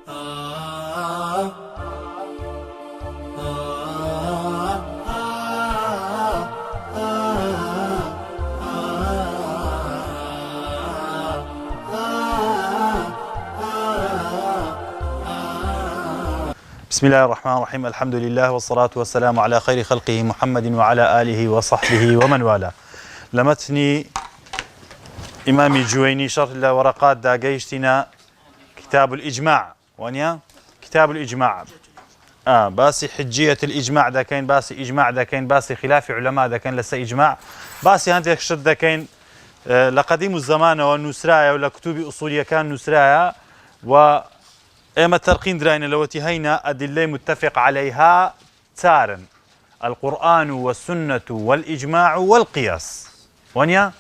بسم الله الرحمن الرحيم. الحمد لله والصلاة والسلام على خير خلقه محمد وعلى آله وصحبه ومن والاه. لمتني إمام الجويني شرح الورقات دا قيشتنا كتاب الإجماع ونيا كتاب الإجماع باسي حجية الإجماع دا كين باسي إجماع دا كين باسي خلاف علماء دا كين لسا إجماع باسي هندك شد دا كين لقديم الزمان والنسرايا ولا كتب أصولية كان نسرايا و اما ترقين دراينا لوتي هينا أدلة متفق عليها تارا القرآن والسنة والإجماع والقياس ونيا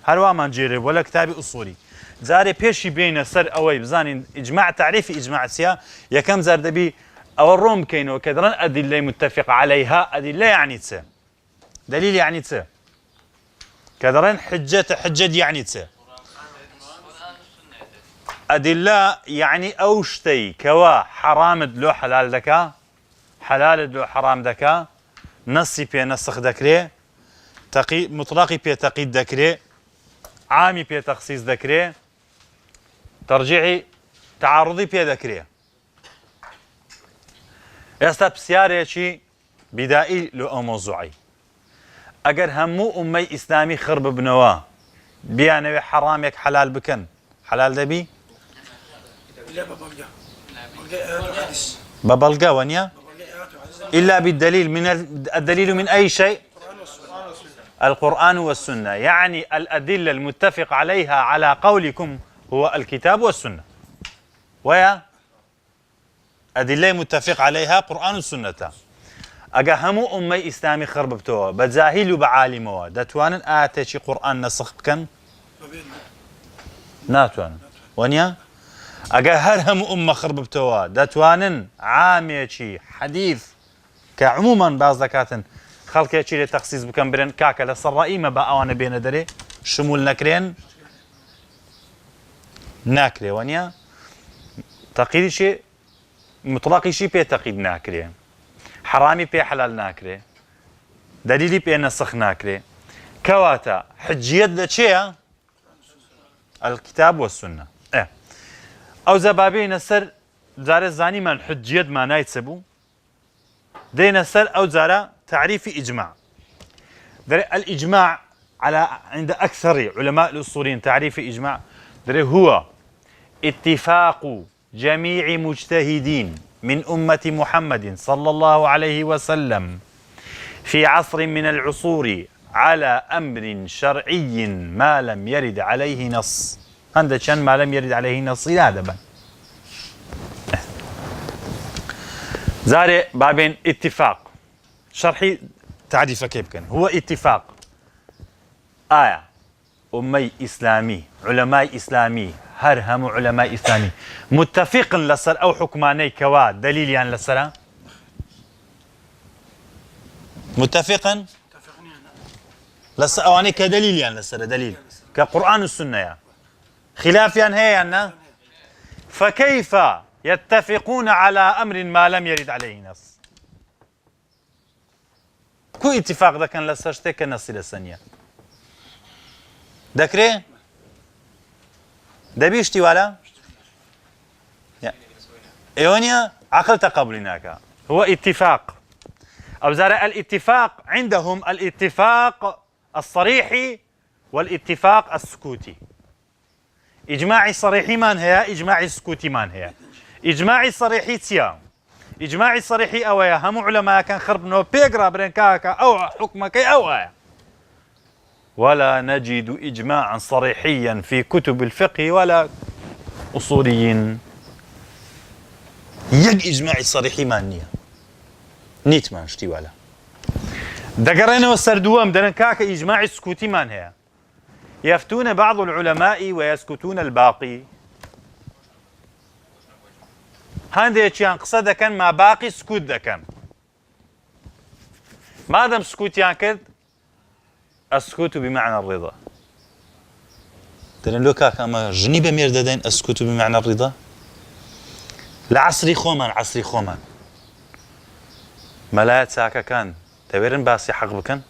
هروا ما نجرب ولا كتاب أصولي زاري بيشي بين سر أوي بزاني إجماع تعريف إجماع سيا يا كم زار دبي أو الروم كينو كدران أدلة متفق عليها أدلة يعني تسا دليل يعني تسا كدران حجة يعني تسا أدلة يعني أوشتي كوا حرام دلو حلال دكا حلال دلو حرام دكا نصي بي نسخ دكري مطلقي بي تقييد دكري عامي بي تخصيص دكري ترجيعي تعارضي بي دكري يستا بسياري شي بدائي لو موضوعي أجر همو أمي إسلامي خرب بنوا بيانوي حرامك حلال بكن حلال دبي ببلغا ونيا إلا بالدليل من الدليل من أي شيء القرآن والسنة يعني الأدلة المتفق عليها على قولكم هو الكتاب والسنة ويا أدلة متفق عليها قرآن والسنة أجاهمو أمي إسلامي خرببتوها بجاهل وبعالموا دتوان آتشي قرآن نسخ كان ناتوان ونيا أجا هرهم أمة خرببتوا دتوانن عاميشي حديث كعموما بعض ذكاتن خلق شيء تخصيص بكم برن كاكا للصرائي ما بقى وانا بين دري شمول نكرين ناكري ونيا تقييد شيء مطلق شيء بي تقييد ناكري حرامي بي حلال ناكري دليلي بي نسخ ناكري كواتا حجية لشيء الكتاب والسنة أو زبابين السر زارة زاني من حجية ما نايتسبو دين السر أو زارة تعريف إجماع الإجماع على عند أكثر علماء الأصولين تعريف إجماع هو اتفاق جميع مجتهدين من أمة محمد صلى الله عليه وسلم في عصر من العصور على أمر شرعي ما لم يرد عليه نص عند شان ما لم يرد عليه نص لا دبا زاري بابين اتفاق شرحي تعريف كيف كان هو اتفاق آية أمي إسلامي علماء إسلامي هرهم علماء إسلامي متفق لسر أو حكماني كوا دليل يعني لسر متفقا لسر أواني كدليل يعني لسر دليل كقرآن السنة يعني خلاف يعني هي يعني فكيف يتفقون على أمر ما لم يرد عليه نص كو اتفاق ده كان لسرشته كنص لسنية دكري ده بيشتي ولا ايونيا عقل تقبلناك هو اتفاق أو زارع الاتفاق عندهم الاتفاق الصريحي والاتفاق السكوتي إجماعي صريحي من هي إجماعي سكوتي من هي إجماعي صريحي تيا إجماعي صريحي أويا هم علماء كان خربنو بيقرا برنكاكا أو حكمك أو آية ولا نجد إجماعا صريحيا في كتب الفقه ولا أصوليين يج إجماعي صريحي مانية نيت ما نشتي ولا دقرنا والسردوام درنكاكا إجماعي سكوتي من هي يفتون بعض العلماء ويسكتون الباقي هندێکیان قسە دەکەن ما باقی سکوت دەکەن مادەم سکوتیان کرد السكوت بمعنى الرضا دەرێن لۆ کاکە ئەمە ژنی بە مێر دەدەین السكوت بمعنى الرضا لعصري خومان مەلایەت چاکەکان دەوێرن باسی حەق بکەن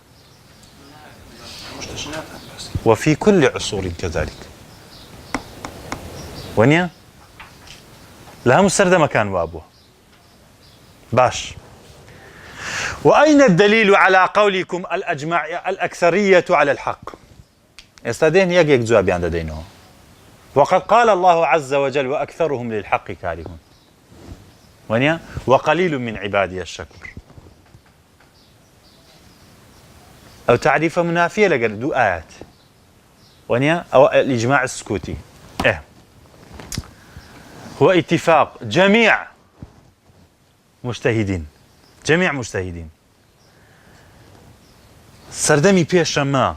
وفي كل عصور كذلك ونيا لها مستردة مكان وابوه باش وأين الدليل على قولكم الأكثرية على الحق استدين يجيك جواب عند دينه وقد قال الله عز وجل وأكثرهم للحق كارهون ونيا وقليل من عبادي الشكور أو تعريف منافية لقل دو آيات ونيا أو الإجماع السكوتي هو اتفاق جميع مجتهدين سردمي بيشما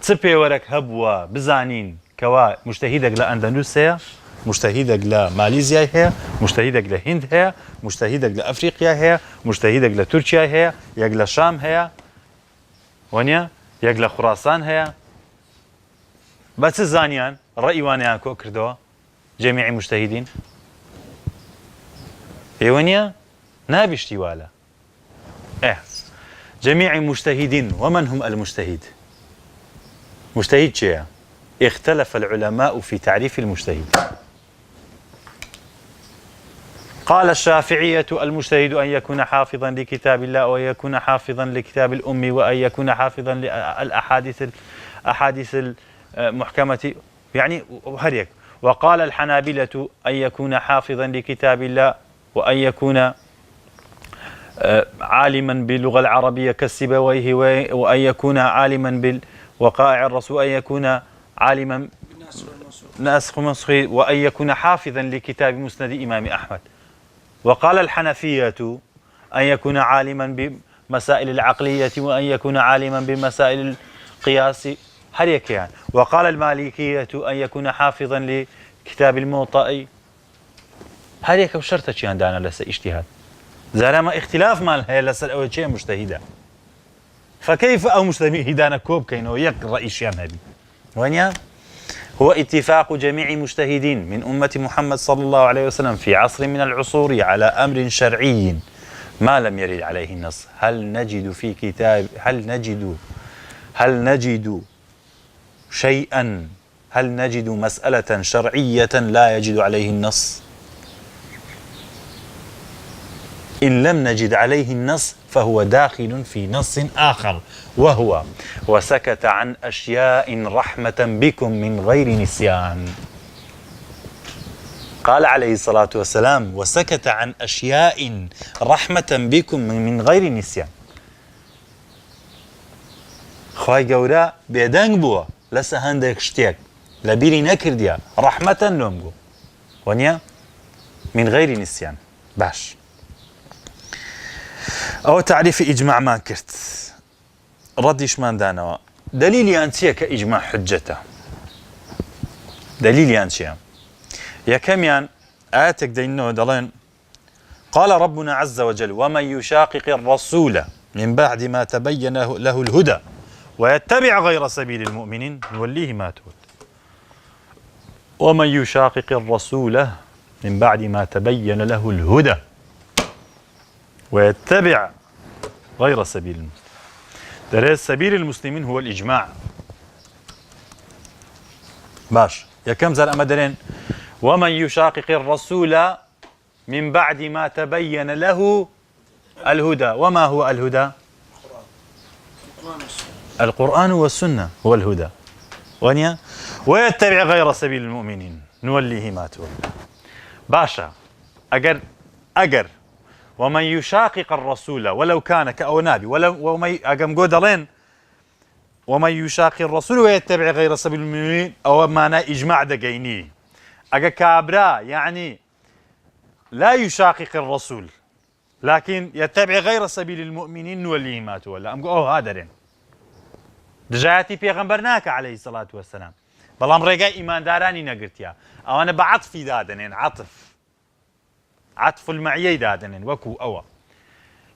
تسبي ورك هبوا بزانين كوا مجتهدك لأندونيس هي مجتهدك لماليزيا هي مجتهدك لهند هي مجتهدك لأفريقيا هي مجتهدك لتركيا هي يق لشام هي ونيا يق لخراسان هي بس زانيان رأي وانيان كو كردوا جميع مجتهدين ايوانيا نابشتي والا جميع مجتهدين ومن هم المجتهد مجتهد شيء اختلف العلماء في تعريف المجتهد قال الشافعية المجتهد أن يكون حافظا لكتاب الله وأن يكون حافظا لكتاب الأم وأن يكون حافظا للأحاديث المحكمة يعني هريك. وقال الحنابلة أن يكون حافظا لكتاب الله وأن يكون عالما باللغة العربية كالسيبويه وأن يكون عالما بالوقائع الرسول وأن يكون عالما ناسخ ومنسوخ وأن يكون حافظا لكتاب مسند إمام أحمد. وقال الحنفية أن يكون عالما بمسائل العقلية وأن يكون عالما بمسائل القياس هريك يعني. وقال المالكية أن يكون حافظا لكتاب الموطأ هريك وشرطة شي عندنا لسه اجتهاد زالما اختلاف مال هي لسه أول شيء مجتهدة فكيف أو مجتهدان كوب كينو يك رئيس يمهدي وانيا هو اتفاق جميع مجتهدين من أمة محمد صلى الله عليه وسلم في عصر من العصور على أمر شرعي ما لم يرد عليه النص. هل نجد في كتاب هل نجد شيئا هل نجد مسألة شرعية لا يجد عليه النص؟ إن لم نجد عليه النص فهو داخل في نص آخر وهو وسكت عن أشياء رحمة بكم من غير نسيان. قال عليه الصلاة والسلام وسكت عن أشياء رحمة بكم من غير نسيان. خواهي قولا بيدنگ بوا لسه هندك شتيك لبيري نكرديا رحمة لومغو ونيا من غير نسيان. باش أو تعريف إجماع ما كرت رديش مان دانوا دليل يانتيا كإجماع حجته دليل يانتيا يا كميان آتك دينو دلين قال ربنا عز وجل ومن يشاقق الرسول من بعد ما تبين له الهدى ويتبع غير سبيل المؤمنين نوليه ما تولى. ومن يشاقق الرسول من بعد ما تبين له الهدى ويتبع غير سبيل المسلمين. درس سبيل المسلمين هو الإجماع. باش يا كم زال أمدرين ومن يشاقق الرسول من بعد ما تبين له الهدى. وما هو الهدى؟ القرآن والسنة هو الهدى ونيا ويتبع غير سبيل المؤمنين نوليه ما تولى. باشا أجر ومن يشاقق الرسول ولو كان كأونابي ولو ومن أقم قدرين ومن يشاقق الرسول ويتبع غير سبيل المؤمنين أو معنى إجماع دقيني أجا كابرا يعني لا يشاقق الرسول لكن يتبع غير سبيل المؤمنين نوليه ما تولى. أم هذا رين دجاتي پیغمبرناك عليه الصلاة والسلام بلام رجاء إيمان داراني نقرتيا أو أنا بعطفي دادنين عطف المعيي دادنين وكو أوا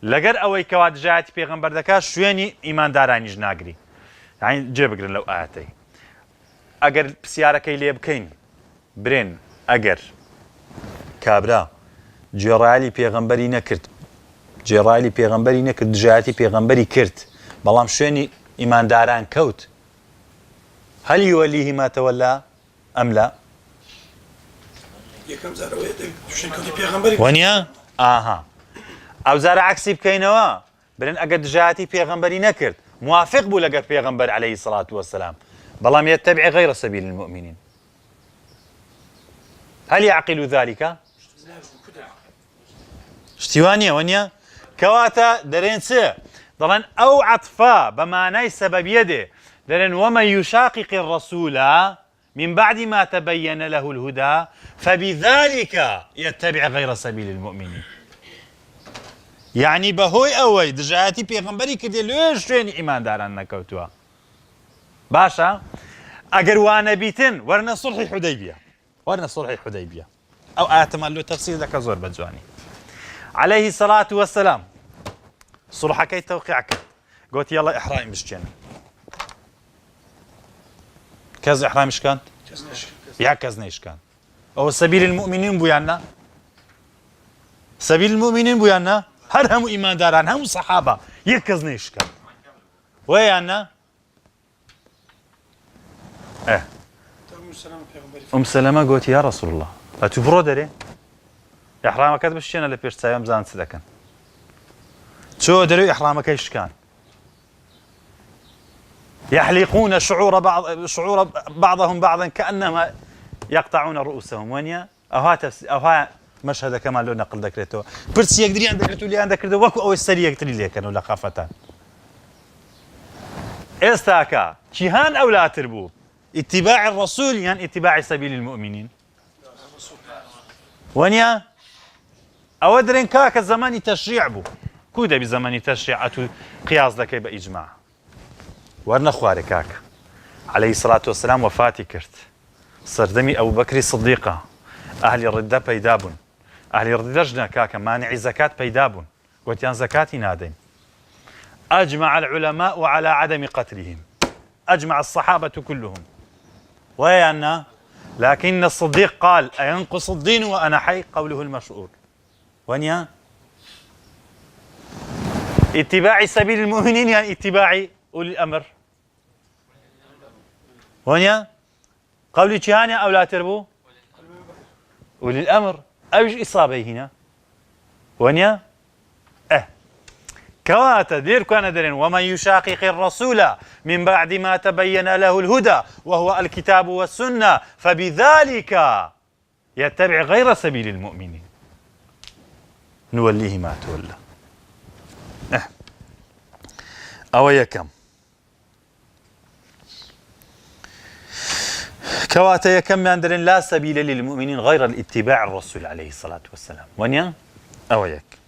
لقر أوي كواد جاتي پیغمبر دكا شويني إيمان داراني جناقري يعني جيبقرن لو آتي أقر بسيارة كي ليبكين برين أقر كابرا جێڕایەلی پێغەمبەری نەکرد جێڕایەلی پێغەمبەری نەکرد دژایەتی پێغەمبەری کرد بەڵام شوێنی ئیمانداران کەوت هەل یوەلیهی ما تەوەلا ئەم لا وەنیە ئاها ئەو زارە عەکسی بکەینەوە برن ئەگەر دژایەتی پێغەمبەری نەکرد موافق بوو لەگەر پێغەمبەر عەلەیهی السەڵات وەسەلام بەڵام يتبع غير سبيل المؤمنين هل يعقل ذلك؟ اشتوانية ونيا كواتا درين سي ضلن أو عطفا بمعنى سبب يده درين ومن يشاقق الرسول من بعد ما تبين له الهدى فبذلك يتبع غير سبيل المؤمنين يعني بهوي أوي دجاتي بيغمبري كده ليش شوين إيمان داران نكوتوا باشا اگر وانا بيتن ورنا صلح حديبيه ورنا صلح حديبيه او اتمل له تفسير ذاك زور بجواني عليه الصلاه والسلام صلح كي توقيعك قلت يلا احرام بشجن كذا احرام ايش كان يا كذا ايش كان او سبيل المؤمنين بويانا سبيل المؤمنين بويانا هرهم ايمان داران هم صحابه يكذا ايش كان ويانا سلمة قلت يا رسول الله أتبرو دري إحرامك هذا بشينا اللي بيش سايم زان سدكن شو دري إحرامك إيش كان يحلقون شعور بعضهم بعضا كأنما يقطعون رؤوسهم وينيا أوها مشهد كما لو نقل ذكرته برسي يقدري عندك تقولي عندك وكو أو السري يقدري لي كانوا لخافتان استاكا جهان أو لا تربو اتباع الرسول يعني اتباع سبيل المؤمنين ونيا أودرين كاك الزمان تشريع بو كودا بزمان تشريع أتو قياس لكي بإجماع ورنا خواري كاك عليه الصلاة والسلام وفاتي كرت سردمي أبو بكر الصديقة أهل الردة بيدابون أهل الردة جنا كاك مانع زكاة بيدابون قلت يان زكاتي نادين أجمع العلماء على عدم قتلهم أجمع الصحابة كلهم ويانا لكن الصديق قال أينقص الدين وأنا حي قوله المشهور ونيا اتباع سبيل المؤمنين يعني اتباع أولي الأمر ونيا قولي تشاني أو لا تربو أولي الأمر أيش إصابة هنا ونيا كواتا دير كان درين ومن يشاقق الرسول من بعد ما تبين له الهدى وهو الكتاب والسنة فبذلك يتبع غير سبيل المؤمنين نوليه ما تولى أو يكم كواتا يكم من درين لا سبيل للمؤمنين غير الاتباع الرسول عليه الصلاة والسلام ونيا أو يك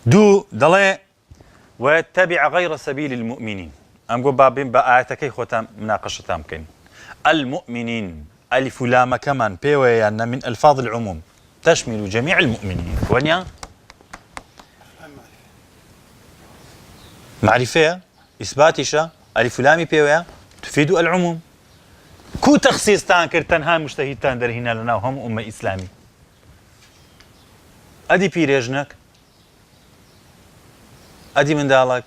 دو دلي ويتبع غير سبيل المؤمنين أمقول بابين بآياتكي خوتا مناقشة تامكين المؤمنين ألف لام كمان بيوي أن من ألفاظ العموم تشمل جميع المؤمنين ونيا معرفة إثباتشة ألف لام بيوي تفيد العموم كو تخصيص تانكر تنها مجتهد تاندر هنا لنا وهم أمة إسلامي أدي بيريجنك أدي من دالك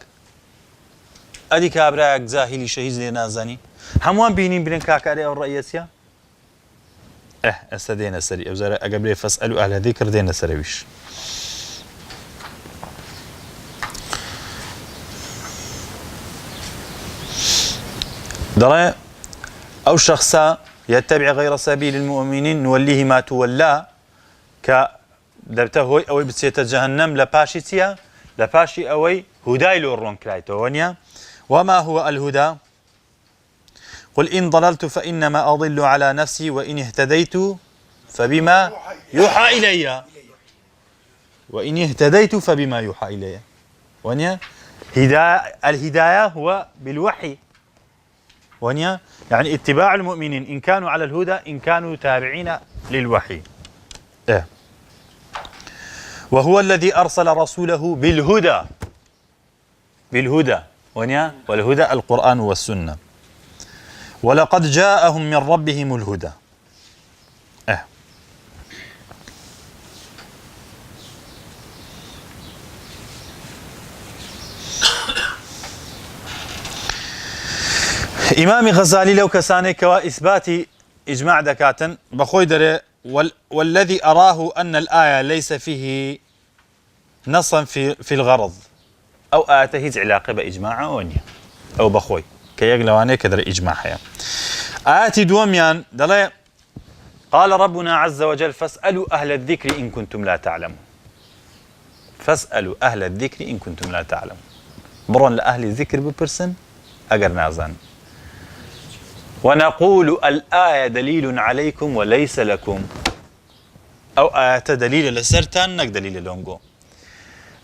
أدي كابراك زاهلي شهيز لي نازاني هموان بينين بين كاكاري أو الرئيسية استدينا سري أوزارة أقبل فاسألوا أهل ذكر دينا سريوش دلائي أو شخصا يتبع غير سبيل المؤمنين نوليه ما تولى كدبته هوي أو بسيت جهنم لباشي تيا لباشي أوي هداي لورون كلايتو ونيا وما هو الهدى قل إن ضللت فإنما أضل على نفسي وإن اهتديت فبما يوحى إلي وإن اهتديت فبما يوحى إلي ونيا الهداية هو بالوحي ونيا يعني اتباع المؤمنين إن كانوا على الهدى إن كانوا تابعين للوحي وهو الذي أرسل رسوله بالهدى ونيا والهدى القرآن والسنة ولقد جاءهم من ربهم الهدى إمام غزالي لو كساني كوا إثبات إجماع دكاتن بخوي دري والذي أراه أن الآية ليس فيه نصا في الغرض أو آته علاقة بإجماع ونيا أو بخوي كي يقلواني كدر إجماع حيا آتي دوميان دلي قال ربنا عز وجل فاسألوا أهل الذكر إن كنتم لا تعلمون فاسألوا أهل الذكر إن كنتم لا تعلمون برون لأهل الذكر ببرسن أجر نازان ونقول الآية دليل عليكم وليس لكم أو آية دليل لسرتان نك دليل لونجو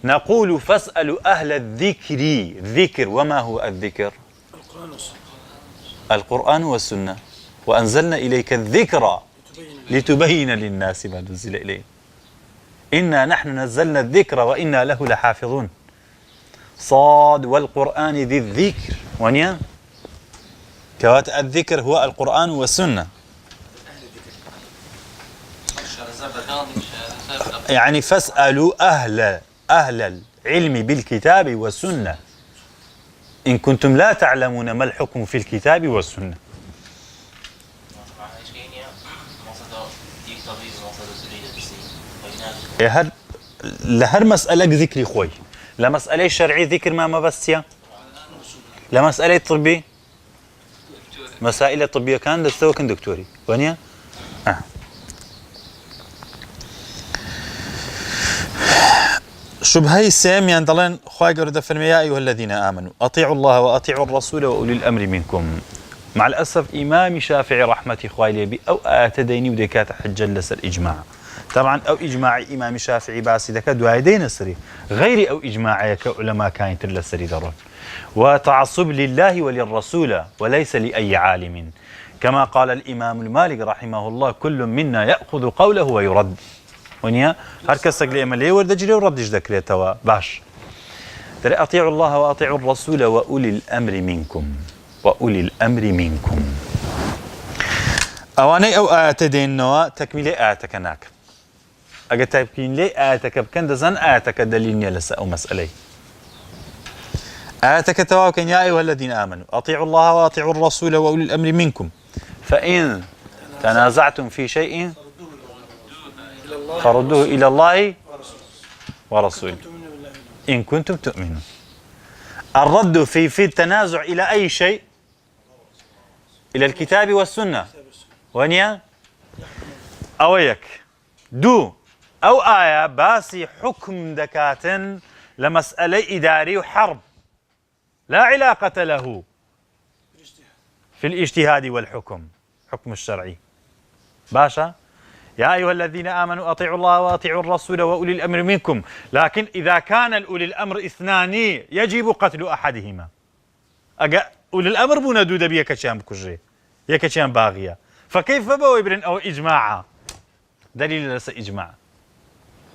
نقول فاسألوا أهل الذكر ذكر وما هو الذكر القرآن والسنة وأنزلنا إليك الذكر لتبين للناس ما نزل إليه إنا نحن نزلنا الذكر وإنا له لحافظون صاد والقرآن ذي الذكر ونيا كوات الذكر هو القرآن والسنة يعني فاسألوا أهل العلم بالكتاب والسنة إن كنتم لا تعلمون ما الحكم في الكتاب والسنة لهر مسألة ذكري خوي لمسألة شرعي ذكر ما بسيا لمسألة طبي مسائل طبية كان دستوى كان دكتوري ونيا شبهي السام يندلن خواهي قرد فرمي يا أيها الذين آمنوا أطيعوا الله وأطيعوا الرسول وأولي الأمر منكم مع الأسف إمام شافعي رحمة خواهي ليبي أو آتديني وديكات حجة لسر إجماع طبعا أو إجماع إمام شافعي باسي دكا دواعدين السري غير أو إجماعي كعلماء كانت لسري درون وتعصب لله وللرسول وليس لأي عالم كما قال الإمام المالك رحمه الله كل منا يأخذ قوله ويرد ونيا هركسك لي ورد جري وردش ذكريتوا باش ترى أطيعوا الله وأطيعوا الرسول وأولي الأمر منكم وأولي الأمر منكم أواني أو آتدين نوا تكميل آتك ناك أجا تبكين لي آتك بكند زن آتك دليل يلس أو مسألة آتك تواكن يا أيها الذين آمنوا أطيعوا الله وأطيعوا الرسول وأولي الأمر منكم فإن تنازعتم في شيء فردوه إلى الله ورسوله إن كنتم تؤمنون الرد في التنازع إلى أي شيء إلى الكتاب والسنة ونيا أويك دو أو آية باسي حكم دكات لمسألة إداري وحرب لا علاقة له في الاجتهاد والحكم حكم الشرعي باشا يا أيها الذين آمنوا أطيعوا الله وأطيعوا الرسول وأولي الأمر منكم لكن إذا كان أولي الأمر اثنان يجب قتل أحدهما أولي الأمر بندود بيكشان بكجي يكشان باغية فكيف بويبرن أو إجماعا دليل ليس إجماع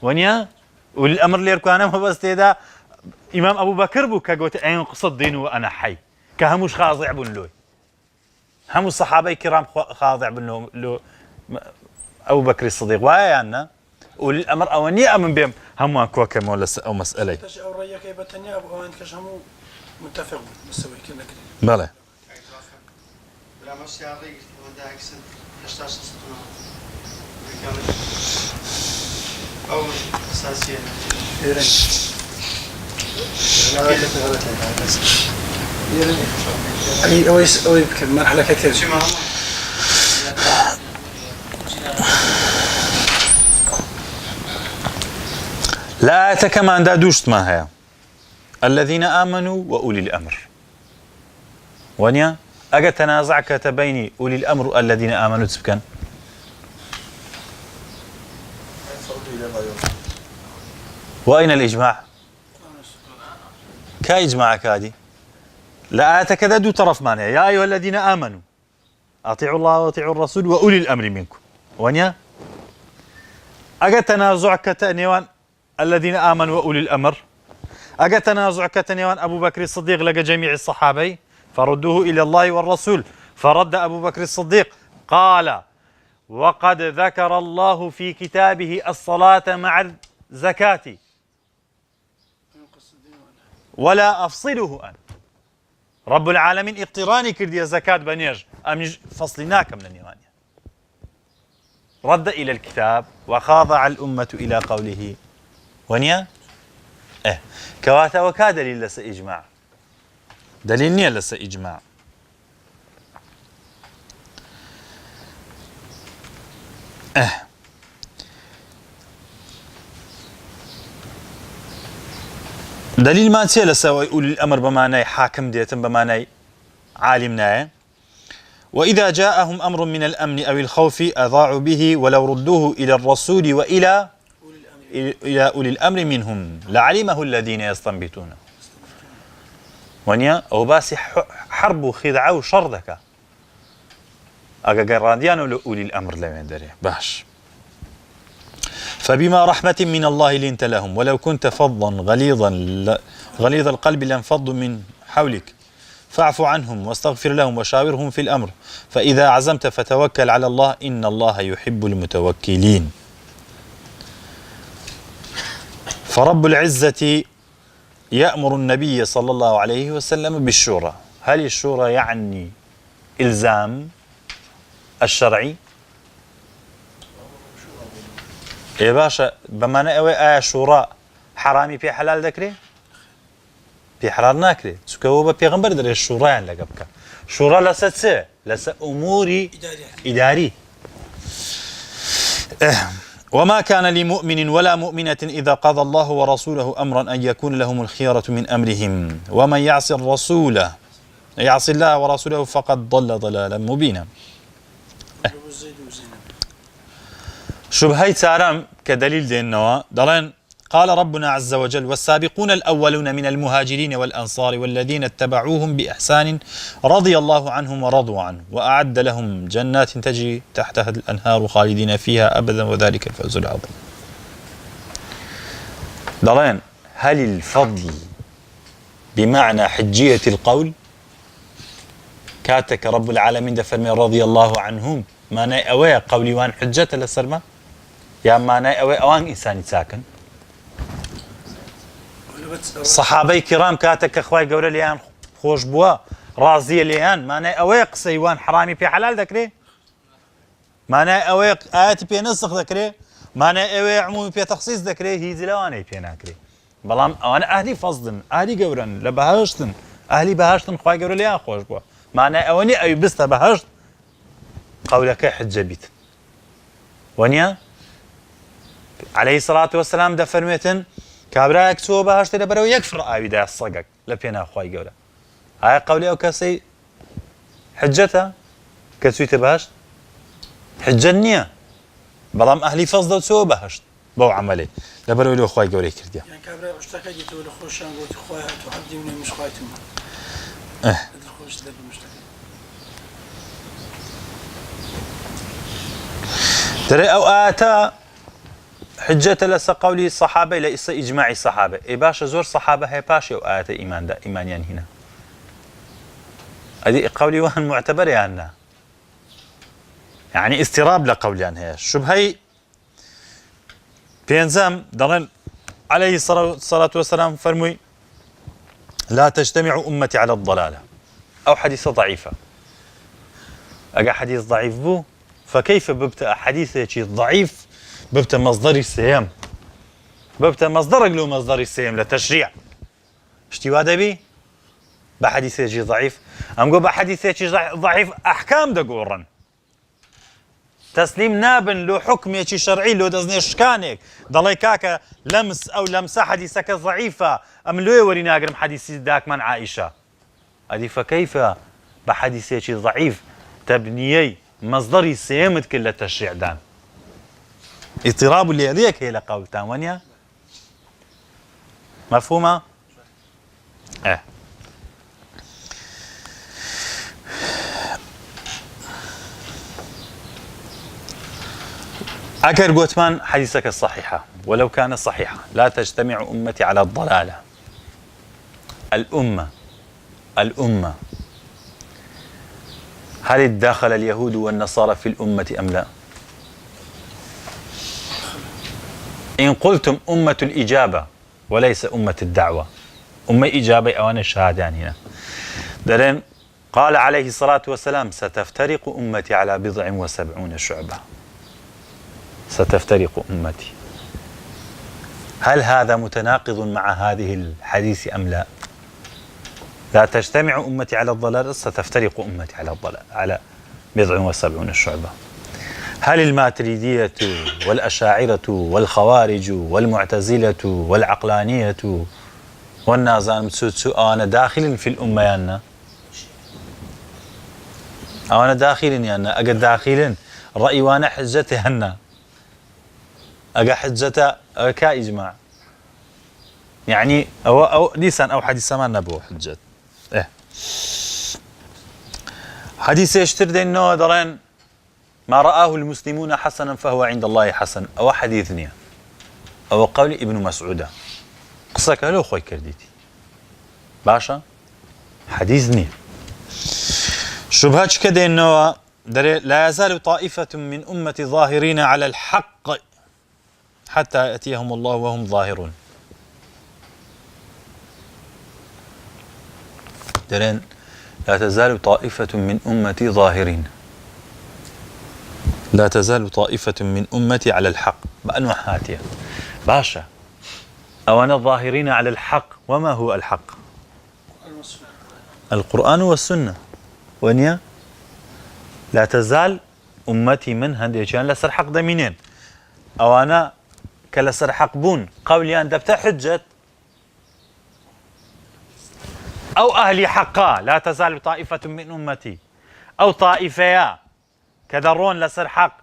ونيا أولي الأمر اللي يركوانا ما بس تيدا إمام أبو بكر بو كقوت أين قصد دين وأنا حي كهموش خاضع بن هم الصحابة الكرام خاضع بن لو أبو بكر الصديق ويا عنا أولي الأمر أواني أمن بهم هم أكوا كم أو مسألة أو رأيك يبتني أبو أوان كشمو متفق بسوي كنا كده بلى لا مش يا ريك وده أكسن 11 سنة أو أساسية أي أو يمكن مرحلة كثير لا كمان دا دوشت ما هي الذين آمنوا وأولي الأمر ونيا أجا تنازعك تبيني أولي الأمر الذين آمنوا تسبكن وأين الإجماع كإجماع كادي لا كذا دو طرف مانع يا أيها الذين آمنوا أطيعوا الله وأطيعوا الرسول وأولي الأمر منكم ونيا أجا تنازعك تنيوان الذين آمنوا وأولي الأمر أجا تنازعك تنيوان أبو بكر الصديق لقى جميع الصحابي فردوه إلى الله والرسول فرد أبو بكر الصديق قال وقد ذكر الله في كتابه الصلاة مع الزكاة ولا أفصله أنا رب العالمين اقتراني كردية زكاة بنيج أمنج فصلناك من النيوانية رد إلى الكتاب وخاضع الأمة إلى قوله ونيا كواتا وكا دليل لس إجماع دليل نيا لس إجماع دليل ما تسيل لسا أولي الأمر بمعنى حاكم ديتم بمعنى عالمنا وإذا جاءهم أمر من الأمن أو الخوف أضاعوا به ولو ردوه إلى الرسول وإلى أولي الأمر منهم لعلمه الذين يستنبطونه ونيا أو باس حرب وخدعة وشردك أجا قراديان لأولي الأمر لمن دري باش فبما رحمة من الله لنت لهم ولو كنت فظا غليظ القلب لانفضوا من حولك فاعف عنهم واستغفر لهم وشاورهم في الأمر فإذا عزمت فتوكل على الله إن الله يحب المتوكلين فرب العزة يأمر النبي صلى الله عليه وسلم بالشورى هل الشورى يعني إلزام الشرعي؟ إيه باشا بمعنى أوي شورى حرامي في حلال ذكري؟ في حلال ناكري سكوبا بيغمبر در الشورى يعني لقبك شورى لسه أموري إداري وما كان لمؤمن ولا مؤمنة إذا قضى الله ورسوله أمرا أن يكون لهم الخيرة من أمرهم ومن يعص الرسول يعصي الله ورسوله فقد ضل ضلالا مبينا شبهي تارم كدليل دينوا دلين قال ربنا عز وجل والسابقون الأولون من المهاجرين والأنصار والذين اتبعوهم بإحسان رضي الله عنهم ورضوا عنه وأعد لهم جنات تجري تحتها الأنهار خالدين فيها أبدا وذلك الفوز العظيم دلين هل الفضل بمعنى حجية القول كاتك رب العالمين دفرمي رضي الله عنهم ما نأوي قولي وان حجة للسرمة يا ما نأوي أوان إنساني ساكن صحابي كرام كاتك أخوي قولي ليان خوش بوا راضية ليان ما نأوي قصيوان حرامي في حلال ذكري ما نأوي آيات في نسخ ذكري ما نأوي عمومي في تخصيص ذكري هي زلواني في ناكري بلام أنا أهلي فصدن أهلي قورن لبهاشتن أهلي بهاشتن خوي قولي ليان خوش بوا ما نأوي أي بست بهاشت قولك حجة بيت ونيا عليه الصلاة والسلام دفرميتن كابراك سوى بهاشت لبرو يكفر آوي دا الصقق لبينا أخوي قولا هاي قولي أو كسي حجتها كسويت بهاشت حجة نية بلام أهلي فصدوا سوى بهاشت بو عملي لبرو له أخوي قولي كرديا يعني كابراك اشتكى جيتوا لخوشان قلت أخوي هاتوا حدي مني مش خوايتهم خوش لبي مشتكى ترى أو آتا حجة لسا قولي الصحابة ليس إجماع الصحابة إي باشا زور صحابة هي باشا وآتا إيمان دا إيمانيان هنا هذه قولي وان معتبر يعني يعني استراب لقوليان هي شبهي بينزام دلن عليه الصلاة والسلام فرمي لا تجتمع أمتي على الضلالة أو حديث ضعيفة أجا حديث ضعيف بو فكيف ببتأ حديث ضعيف ببتأ مصدر السيام ببتأ مصدرك له مصدر السيام للتشريع اشتي هذا بي بحديث ضعيف أم جو بحديث ضعيف أحكام دقورن تسليم نابن له حكم شرعي له دزنيش كانك ضلي كاكا لمس أو لمسة حديثك ضعيفة أم لو يورينا أقرم حديث داك من عائشة أدي فكيف بحديث ضعيف تبنيي مصدري سيمت كل التشريع دان اضطراب اللي يديك هي لقول تامونيا مفهومة؟ أكر قوتمان حديثك الصحيحة ولو كانت صحيحة لا تجتمع أمتي على الضلالة الأمة هل اتداخل اليهود والنصارى في الأمة أم لا؟ إن قلتم أمة الإجابة وليس أمة الدعوة أمة إجابة أو أنا الشهادان هنا درين قال عليه الصلاة والسلام ستفترق أمتي على 70 شعبة. ستفترق أمتي. هل هذا متناقض مع هذه الحديث أم لا؟ لا تجتمع أمتي على الضلال، ستفترق أمتي على الضلال على 70 شعبة. هل الماتريدية والأشاعرة والخوارج والمعتزلة والعقلانية والنازان متسوتسو أنا داخل في الأمة يانا؟ أو أنا داخل يانا أجد داخل رأي وانا حجتي هنا أجا حجته كإجماع يعني أو لسان أو حديث ما نبوه حجة حديث يشترد إنه درين ما رآه المسلمون حسنا فهو عند الله حسن أو حديثني أو قول ابن مسعود قصك له خوي كرديتي باشا حديثني شبهات كده إنه لا يزال طائفة من أمة ظاهرين على الحق حتى يأتيهم الله وهم ظاهرون. درين لا تزال طائفة من أمتي ظاهرين. لا تزال طائفة من أمتي على الحق بأنواع هاتية باشا أو أنا الظاهرين على الحق. وما هو الحق؟ القرآن والسنة. ونيا لا تزال أمتي من هنديشان لسر حق دمينين أو أنا كلسر حق بون قولي أن دبت حجة أو أهلي حقا لا تزال طائفة من أمتي أو طائفيا كدرون لسر حق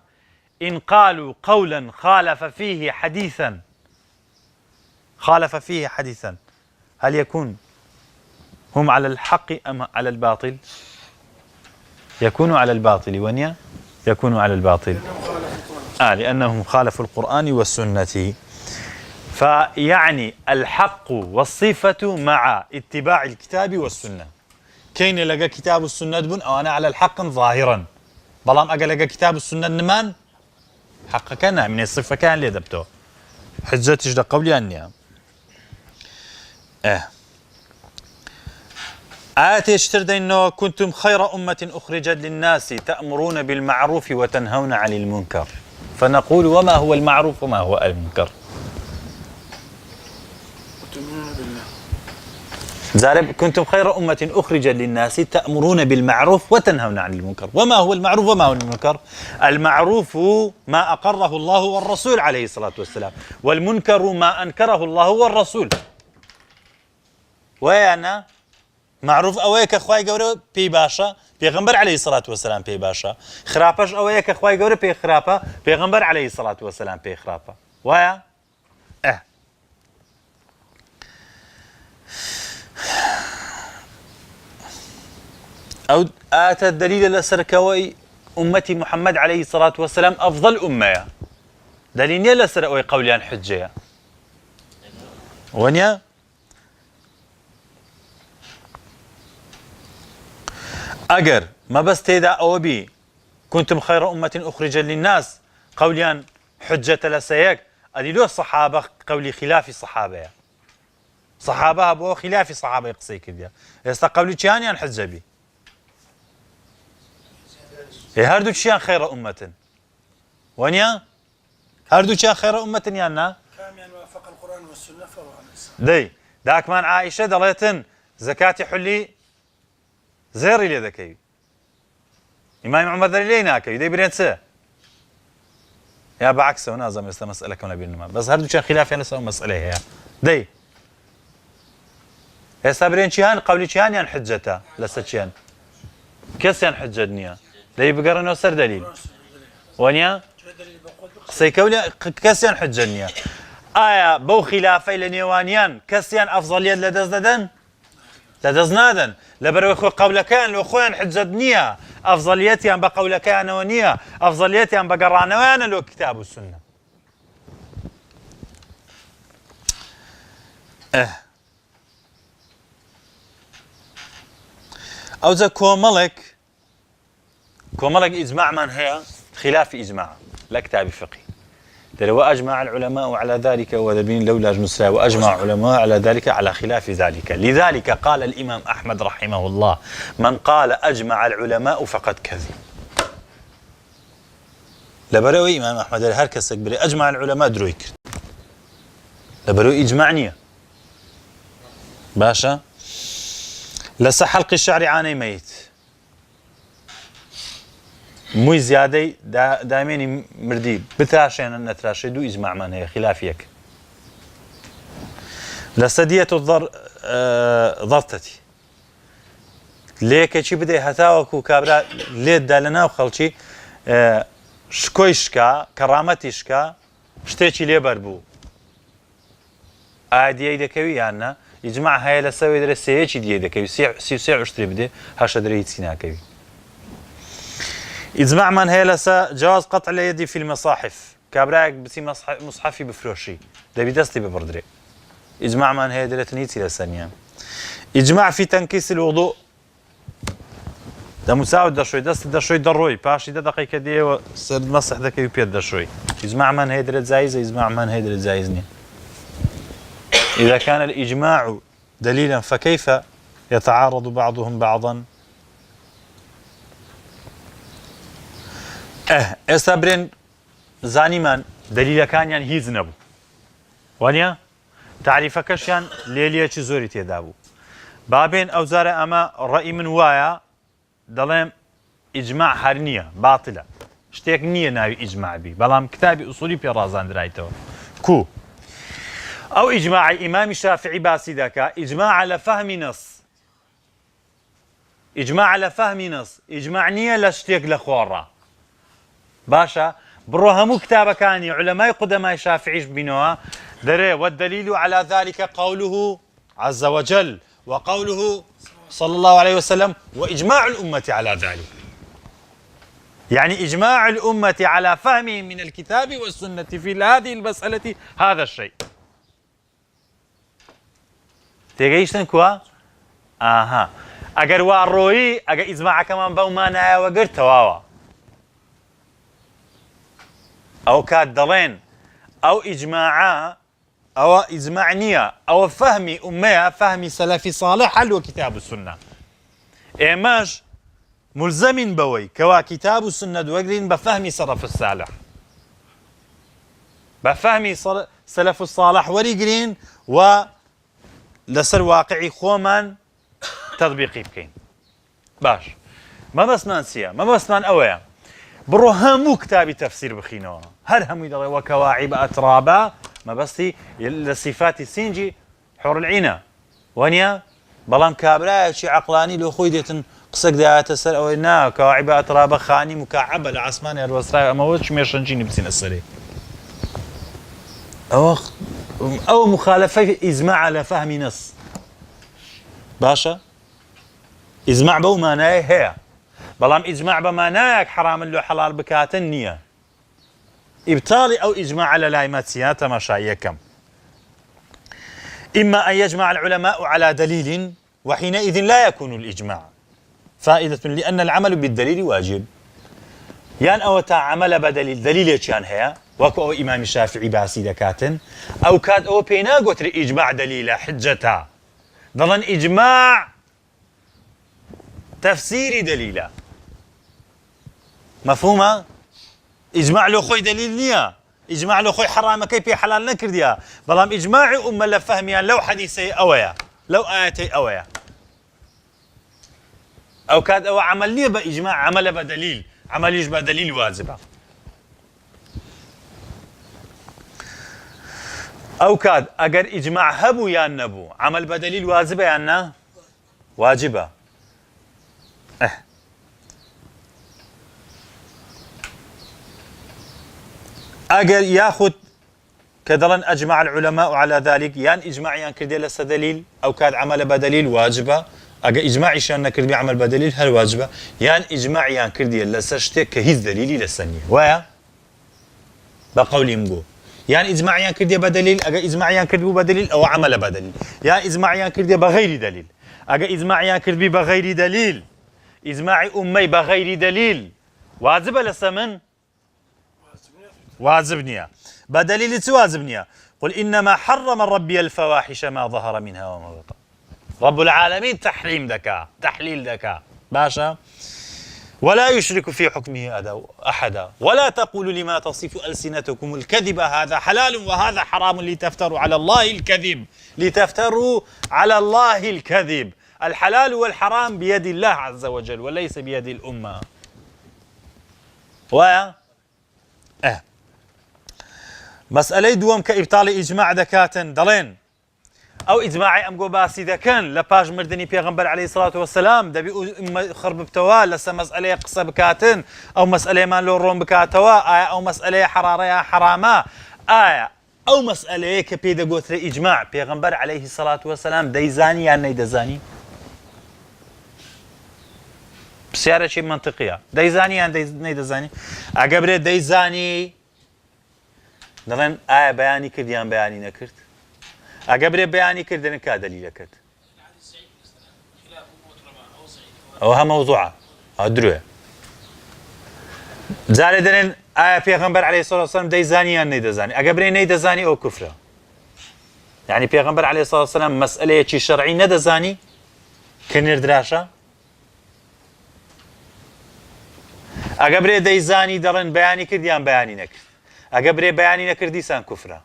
إن قالوا قولا خالف فيه حديثا هل يكون هم على الحق أم على الباطل؟ يكونوا على الباطل. ونيا يكونوا على الباطل لأنهم خالفوا القرآن والسنة. فيعني الحق والصفة مع اتباع الكتاب والسنة. كين لقى كتاب السنة بن أو أنا على الحق ظاهرا بلام أقل لقى كتاب السنة نمان حق كان من الصفة كان اللي دبته حجة تجد قولي أني آيات يشترد إنه كنتم خير أمة أخرجت للناس تأمرون بالمعروف وتنهون عن المنكر. فنقول وما هو المعروف وما هو المنكر؟ تؤمنون بالله. زارب كنتم خير أمة أخرجت للناس تأمرون بالمعروف وتنهون عن المنكر. وما هو المعروف وما هو المنكر؟ المعروف ما أقره الله والرسول عليه الصلاة والسلام، والمنكر ما أنكره الله والرسول. وأنا معروف أويك أخوي جورو بي باشا بيغمبر عليه الصلاة والسلام بي باشا خرابش أويك أخوي جورو بي خرابة بيغمبر عليه الصلاة والسلام بي خرابة. ويا أو آت الدليل لسركوي أمتي محمد عليه الصلاة والسلام أفضل أمة دليل لسركوي قوليان حجة ونيا أجر ما بس تيدا أو بي كنتم خير أمة أخرجت للناس قوليان حجة لسيك أدلو الصحابة قولي خلاف الصحابة صحابة أبو خلاف صحابة يقصي كذا يستقبلوا شيئا عن حجة بي هردو شيئا خير أمة ونيا هردو شيئا خير أمة يانا كام يعني وافق القرآن والسنة فهو على الإسلام. دي داك من عائشة دليتن زكاة حلي زيري لي ذكي إمام عمر دليلينا كي دي برينسه يا بعكسه ونازم يسلا مسألة كم نبينا بس هردو شيئا خلاف يعني سوى مسألة هي دي يستبرين شيئان قولي شيئان يعني حجته لست شيئان كيس يعني حجة دنيا لي بقرنه سر دليل ونيا سيكولي كسيان حجة آية بو خلافي لنيوانيان كسيان أفضليات لدزدن لدزنادن لبرو خو قول كان لو خوان حجة دنيا أفضليتي أن بقول كان ونيا أفضليتي أن بقرانه وانا لو كتاب السنة أو ذا كوملك إجماع من هي خلاف إجماع لا كتاب فقهي وأجمع العلماء على ذلك وذبين لولا نسرا وأجمع علماء على ذلك على خلاف ذلك. لذلك قال الإمام أحمد رحمه الله: من قال أجمع العلماء فقد كذب. لبروي إمام أحمد هر كسك بري أجمع العلماء درويك لبروي إجمعنية باشا. لسه حلق الشعر عاني ميت موي زيادة دائمين مردي بتراشين أن نتراشي دو إجماع من هي خلافيك. لسدية ضرطتي ليك شي بدي هتاوكو كابرا ليد دالنا وخلشي شكويشكا كرامتيشكا شتيشي ليبر بو عادي دكوي يعني إجماع هاي لسوي درسيه شي دي دكوي سي عشتري بدي هاش دريت سيناكوي. إجماع من هي لسا جواز قطع اليد في المصاحف كابراك بسي مصحفي بفروشي ده بدستي ببردري. إجماع من هي دلتنيتي لسانيا. إجماع في تنكيس الوضوء ده مساعد ده شوي دست ده شوي دروي باشي ده دقيقة دي وسر مسح ده كيف بيد ده شوي. إجماع من هي دلت زايزة إجماع من هي دلت زايزني. إذا كان الإجماع دليلا فكيف يتعارض بعضهم بعضا؟ استبرين زاني من دليل كان يعني هيز نبو وانيا تعريفك كشان ليليا زوري تيدابو بابين أوزار أما رأي من وايا دلهم إجماع هرنية باطلة اشتيك نية ناوي إجماع بي بلام كتابي أصولي بي رازان درايتو كو أو إجماع الإمام الشافعي باسي داكا إجماع على فهم نص إجماع على فهم نص إجماع نية لاشتيك لخورا باشا بروهمو كتابة كاني علماء قدماء الشافعي بنوها دري والدليل على ذلك قوله عز وجل وقوله صلى الله عليه وسلم وإجماع الأمة على ذلك. يعني إجماع الأمة على فهمهم من الكتاب والسنة في هذه المسألة هذا الشيء. تيجيشتن كوا؟ آها. أجر واروي أجر إجماع كمان بومانا وجر تواوا. أو كاد دلين أو إجماعا أو إجماعنية أو فهمي أمية فهمي سلفي صالح حلو كتاب السنة إيماش ملزمين بوي كوا كتاب السنة وقرين بفهمي سلف الصالح بفهمي سلف الصالح ورقرين ولسر واقعي خوما تطبيقي بكين باش ما بس نانسيا ما بس نان أويا برو همو كتابي تفسير بخينوها هر همو يدري وكواعب أترابا ما بسي لصفات السنجي حور العينة وانيا بلام كابرا شي عقلاني لو خوي ديتن قسك دا تسر او نا كواعب أترابا خاني مكعبة لعسمان الوسراء ما وش ميشنجيني بسين السري او مخالفة إجماع على فهم نص باشا إجماع بو معناه هي بلام إجماع بمعناك حرام له حلال بكاتن نية إبطالي أو إجماع على لايماتيا تماشايكم إما أن يجمع العلماء على دليل وحينئذ لا يكون الإجماع فائدة لأن العمل بالدليل واجب يان أو تعمل بدليل دليل يشان هي وكو أو إمام الشافعي باسي دكاتن أو كاد أو بينا قتر إجماع دليل حجتها ظلن إجماع تفسيري دليلا مفهومة؟ إجماع له خوي دليل نية إجماع له خوي حرام كيف حلال نكرديا بلام إجماعي أم لفهميان لو حديثي أويا لو آياتي أويا أو كاد أو عمل لي بإجماع عمل بدليل عمل يجب دليل واجبة أو كاد أجر إجماع هبو يا نبو عمل بدليل واجبة يعني واجبة أجر ياخذ كدلن أجمع العلماء على ذلك يان إجماعي أن كردي لسه دليل أو كاد عمل بدليل واجبة أجر إجماعي شان كردي عمل بدليل هل واجبة يان إجماعي أن كردي لسه شتى كهيز دليلي لسنية ويا بقولي مجو يان إجماعي أن كردي بدليل أجر إجماعي أن كردي بدليل أو عمل بدليل يان إجماعي أن كردي بغير دليل أجر إجماعي أن كردي بغير دليل إجماعي أمي بغير دليل واجبة لسه من واجبنيا بدليل واجبنيا قل إنما حرم ربي الفواحش ما ظهر منها وما بطن. رب العالمين تحريم ذكاء تحليل ذكاء باشا، ولا يشرك في حكمه أحدا، ولا تقولوا لما تصف ألسنتكم الكذب هذا حلال وهذا حرام لتفتروا على الله الكذب، لتفتروا على الله الكذب. الحلال والحرام بيد الله عز وجل وليس بيد الأمة. مسألة دوم كإبطال إجماع ذكاة دلين أو إجماعي أمقو باسي ذكان لباش مردني بيغمبر عليه الصلاة والسلام دبي خرب بتوا لسا مسألة قصة بكاتن أو مسألة ما لو روم بكاتوا آية أو مسألة حرارة حرامة آية أو مسألة كبيدا قوتر إجماع بيغمبر عليه الصلاة والسلام ديزاني يعني نيدزاني بسيارة شيء منطقية ديزاني يعني نيدزاني أقبل ديزاني دەڵێن ئایا بەیانی کردیان بەیانی نەکرد ئەگەبرێ بەیانی کردن کا دەلیلەکەت ئەوە هە مەوزوعە ئەوە درۆیە جارێ دەڵێن ئایا پێغەمبەر عەلەیهی سەڵاتو وەسەلام دەیزانی یان نەیدەزانی ئەگەبرێ نەیدەزانی ئەو کوفرە یعنی پێغەمبەر عەلەیهی سەڵاتو وەسەلام مەسئەلەیەکی شەرعی نەدەزانی کە نێردراشە ئەگەبرێ دەیزانی دەڵێن بەیانی کرد یان بەیانی نەکرد ئەگە برێ بەیانی نەکردی سان کوفرە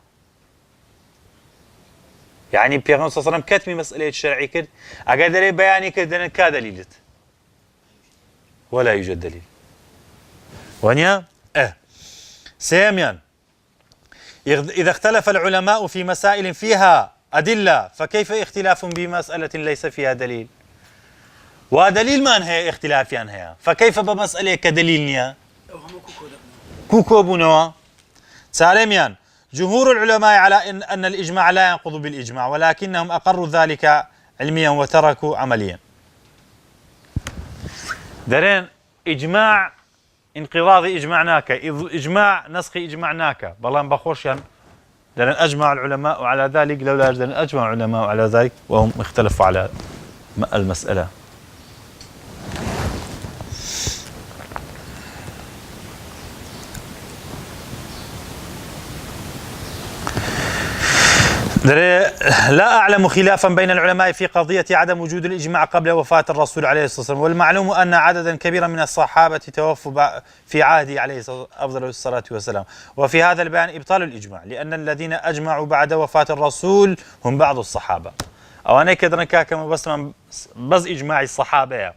یعنی پێغەمبەر صلی الله علیه و سلم کەتمی مەسئلەیەکی شەرعی کرد ئەگەر دەرێ بەیانی کردن کا دەلیلت ولا يوجد دليل ونيا سيميان إذا اختلف العلماء في مسائل فيها أدلة فكيف اختلاف بمسألة ليس فيها دليل ودليل ما هي اختلافيان هي فكيف بمسألة كدليل نيا كوكو بنوا سالميان جمهور العلماء على أن الإجماع لا ينقض بالإجماع ولكنهم أقروا ذلك علميا وتركوا عمليا درين إجماع انقراض إجمعناك إجماع نسخ إجمعناك بلان بخوشيان درين أجمع العلماء على ذلك لولا درين أجمع العلماء على ذلك وهم اختلفوا على المسألة لا أعلم خلافا بين العلماء في قضية عدم وجود الإجماع قبل وفاة الرسول عليه الصلاة والسلام والمعلوم أن عددا كبيرا من الصحابة توفوا في عهده عليه أفضل الصلاة والسلام وفي هذا البيان إبطال الإجماع لأن الذين أجمعوا بعد وفاة الرسول هم بعض الصحابة أو أنا كذا كما بس إجماع الصحابة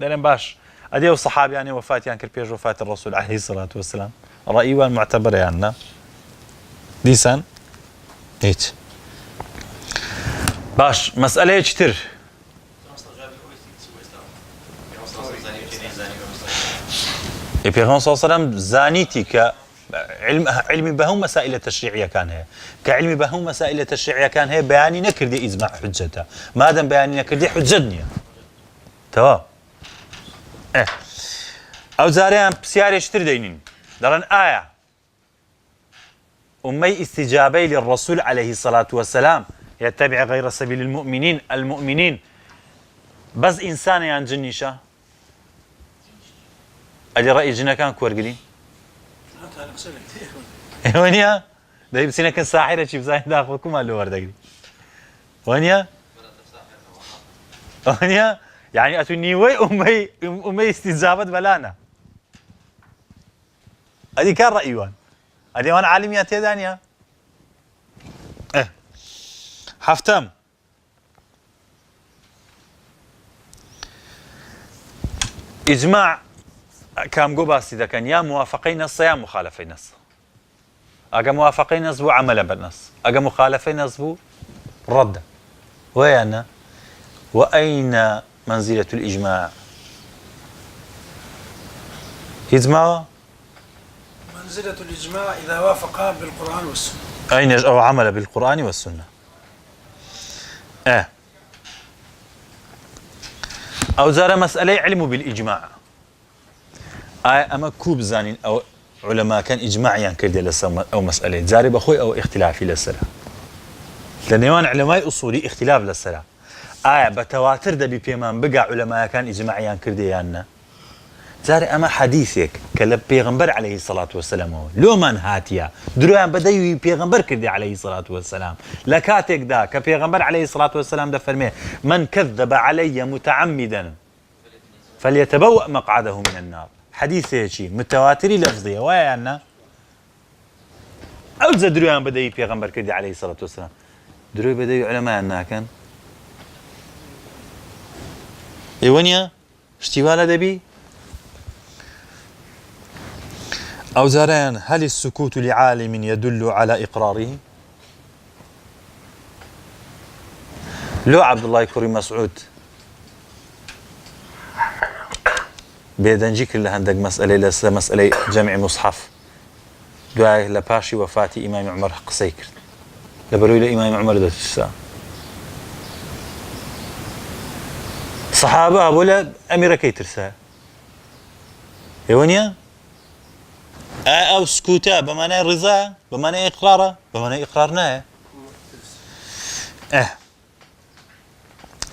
لأن باش أديه الصحابة يعني وفاة يعني كربيج وفاة الرسول عليه الصلاة والسلام رأي والمعتبر يعني ديسان هيك باش مسألة كتير النبي صلى الله عليه وسلم زانيتي علمي بهم مسائل التشريعية كان هي كعلمي بهم مسائل التشريعية كان هي بياني نكردي إجماع حجتها ما دام بياني نكردي حجتني تمام أو زاريان بسياري كتير دينين دارن آية أمي استجابي للرسول عليه الصلاة والسلام يتبع غير سبيل المؤمنين بس إنسان يعني جنيشة أدي رأي جنة كان كورجلين ونيا ده يبسينا كان ساحرة شيء بزاين داخلكم على الورد دقيق ونيا يعني أتوني وي أمي استجابت بلانا أدي كان رأيوان أدي وانا عالميات يا دانيا حفتم إجماع كام قباس إذا كان يا موافقين نص يا مخالفين نص أجا موافقين نص بو عملا بالنص أجا مخالفين نص بو رد وين وأين منزلة الإجماع إجماع منزلة الإجماع إذا وافق بالقرآن والسنة أين أو عمل بالقرآن والسنة أو زار مسألة علم بالإجماع أما كوب زانين أو علماء كان إجماعيا يعني كردي لسه أو مسألة زاري بخوي أو اختلافي لسه لأن يوان علماء أصولي اختلاف لسه بتواتر ده بيمان بقى علماء كان إجماعيا يعني كردي يعني زاري أما حديثك كلا بيغمبر عليه الصلاة والسلام لو من هاتيا دروان بدأي بيغمبر كردي عليه الصلاة والسلام لكاتك دا كبيغمبر عليه الصلاة والسلام دا فرمي من كذب علي متعمدا فليتبوأ مقعده من النار حديث هيك متواتري لفظية ويانا أو دروان بدأي بيغمبر كردي عليه الصلاة والسلام دروي بدأي علماء أنها كان إيوانيا اشتوالا دبي أو زاران هل السكوت لعالم يدل على إقراره؟ لو عبد الله كريم مسعود بيدنجيك اللي عندك مسألة جمع مصحف دعاء لباشي وفاة إمام عمر قسيكر لبروي لإمام عمر ده تسا صحابة ولا أميرة كي ترسا يونيا أو سكوتا بمعنى رضا بمعنى إقرار بمعنى إقرارنا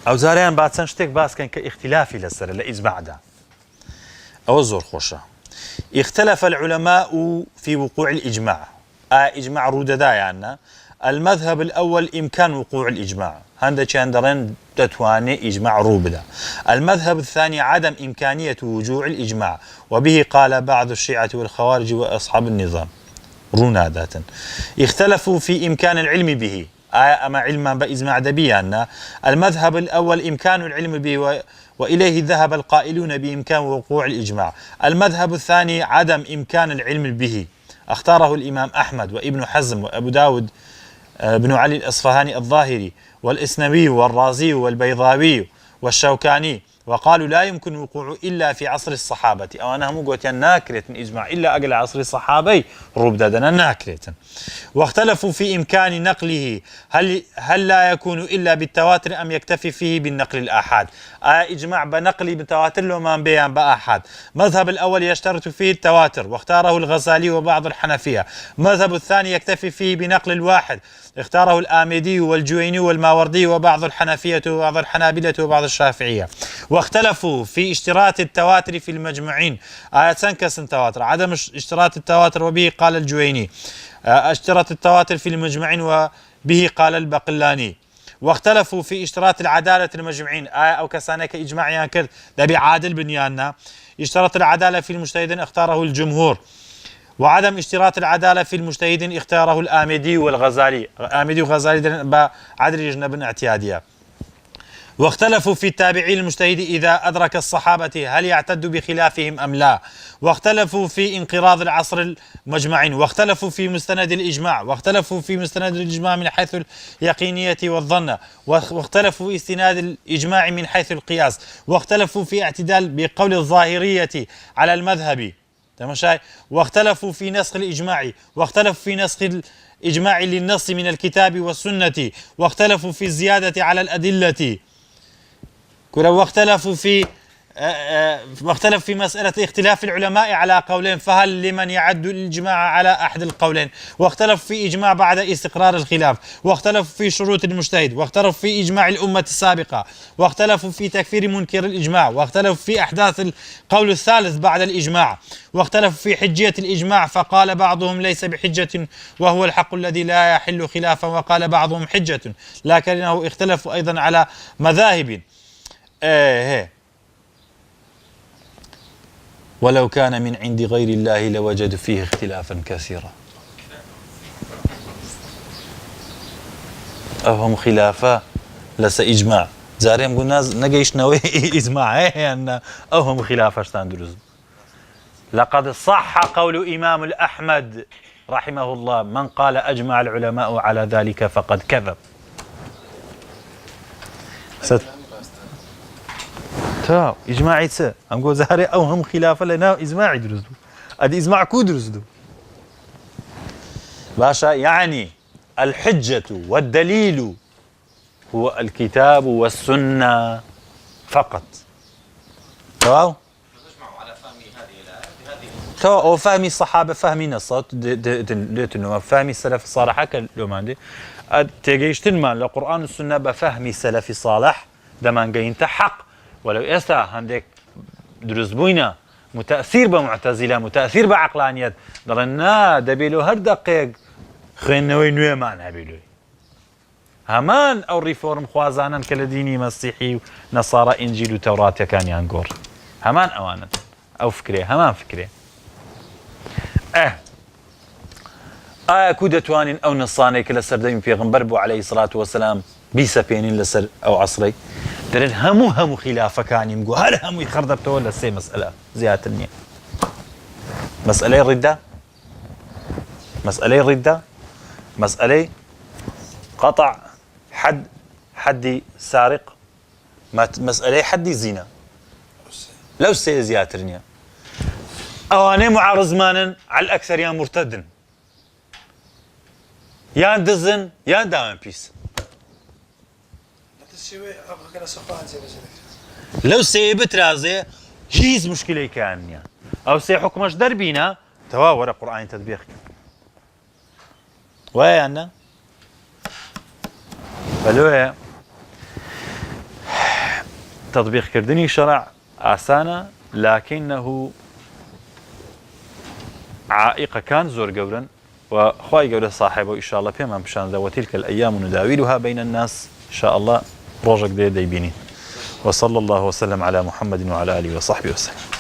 أو زاريان بعد سنشتك باس كان كاختلافي لسر لإجماع ده أو زور خوشة اختلف العلماء في وقوع الإجماع إجماع روددا يعني المذهب الأول إمكان وقوع الإجماع هذا كان درن تتواني إجماع روبدا المذهب الثاني عدم إمكانية وجوع الإجماع وبه قال بعض الشيعة والخوارج وأصحاب النظام رونادات اختلفوا في إمكان العلم به أما علما بإجماع دبيان المذهب الأول إمكان العلم به وإليه ذهب القائلون بإمكان وقوع الإجماع المذهب الثاني عدم إمكان العلم به اختاره الإمام أحمد وابن حزم وأبو داود بن علي الأصفهاني الظاهري والإسنوي والرازي والبيضاوي والشوكاني وقالوا لا يمكن وقوعه إلا في عصر الصحابة أو أنا هم قلت ناكرة إجماع إلا أقل عصر الصحابي ربدادنا ناكرة واختلفوا في إمكان نقله هل لا يكون إلا بالتواتر أم يكتفي فيه بالنقل الآحاد إجماع بنقل بالتواتر لو ما بيان بآحاد مذهب الأول يشترط فيه التواتر واختاره الغزالي وبعض الحنفية مذهب الثاني يكتفي فيه بنقل الواحد اختاره الآمدي والجويني والماوردي وبعض الحنفية وبعض الحنابلة وبعض الشافعية واختلفوا في اشتراط التواتر في المجمعين سنكس تواتر عدم اشتراط التواتر وبه قال الجويني اشتراط التواتر في المجمعين وبه قال البقلاني واختلفوا في اشتراط العدالة المجمعين أو كسانك إجماعيا كرد ده عادل بنياننا اشتراط العدالة في المجتهدين اختاره الجمهور وعدم اشتراط العدالة في المجتهدين اختاره الآمدي والغزالي آمدي وغزالي بعدل يجنب اعتيادية واختلفوا في التابعين المجتهد إذا أدرك الصحابة هل يعتد بخلافهم أم لا واختلفوا في انقراض العصر المجمعين واختلفوا في مستند الإجماع واختلفوا في مستند الإجماع من حيث اليقينية والظن واختلفوا في استناد الإجماع من حيث القياس واختلفوا في اعتدال بقول الظاهرية على المذهب واختلفوا في نسخ الإجماع واختلفوا في نسخ الإجماع للنص من الكتاب والسنة واختلفوا في الزيادة على الأدلة واختلف في مسألة اختلاف العلماء على قولين فهل لمن يعد الإجماع على أحد القولين واختلف في إجماع بعد استقرار الخلاف واختلف في شروط المجتهد واختلف في إجماع الأمة السابقة واختلفوا في تكفير منكر الإجماع واختلف في أحداث القول الثالث بعد الإجماع واختلف في حجية الإجماع فقال بعضهم ليس بحجة وهو الحق الذي لا يحل خلافا وقال بعضهم حجة لكنه اختلفوا أيضا على مذاهب ولو كان من عند غير الله لوجدوا فيه اختلافا كثيرا أفهم خلافة لس إجماع زاريم قلنا نجيش نوي إجماع أن أفهم خلافة شتاندرز لقد صح قول إمام الأحمد رحمه الله من قال أجمع العلماء على ذلك فقد كذب تا إجماعي تسا أم قول زهري أوهم خلافة لنا إجماعي درزدو أدي إجماع كو درزدو باشا يعني الحجة والدليل هو الكتاب والسنة فقط تمام تو أو فهمي الصحابة فهمي نصات فهمي السلف الصالح كلهم عندي تجيش تنمان لقرآن السنة بفهمي السلف الصالح دمان جاين تحق ولو إسا عندك دروس بوينا متأثير بمعتزلة متأثير بعقلانية دلنا دبيلو هر دقيق خوێندنەوەی نوێمان هەبێ هەمان ئەو ریفۆرم خوازانن کە لە دینی مەسیحی و نەسارا ئینجیل و تەوراتەکانیان گۆڕ هەمان ئەوانن ئەو فکرێ هەمان فکرێ ئایا کو دەتوانین ئەو نەسانەی کە لە سەردەمی پێغمبەر بوو عەلەیهی سەڵات وەسەلام بیسەپێنین لەسەر ئەو عەسڕەی دەرێن هەموو خلافەکانیم گو هەر هەمووی خەردەبتەوە لە سێ مەسئلە زیاتر نییە مەسئلەی ڕیددا مسألة ردة مسألة قطع حد سارق مسألة حد زنا لو سيزياترنيا أواني معارض مانا على الأكثر يا مرتد يا دزن يا دائما بيس لو سيبت رازي هيز مشكلة كانيا أو سي حكمش دربينا توا ورا قرآن تطبيق ويا أنا بلوه تطبيق كردني شرع آسانة لكنه عائق كان زور قورا وخواي قورا صاحبه إن شاء الله فيما بشان ذا وتلك الأيام نداولها بين الناس إن شاء الله روجك دي بيني وصلى الله وسلم على محمد وعلى آله وصحبه وسلم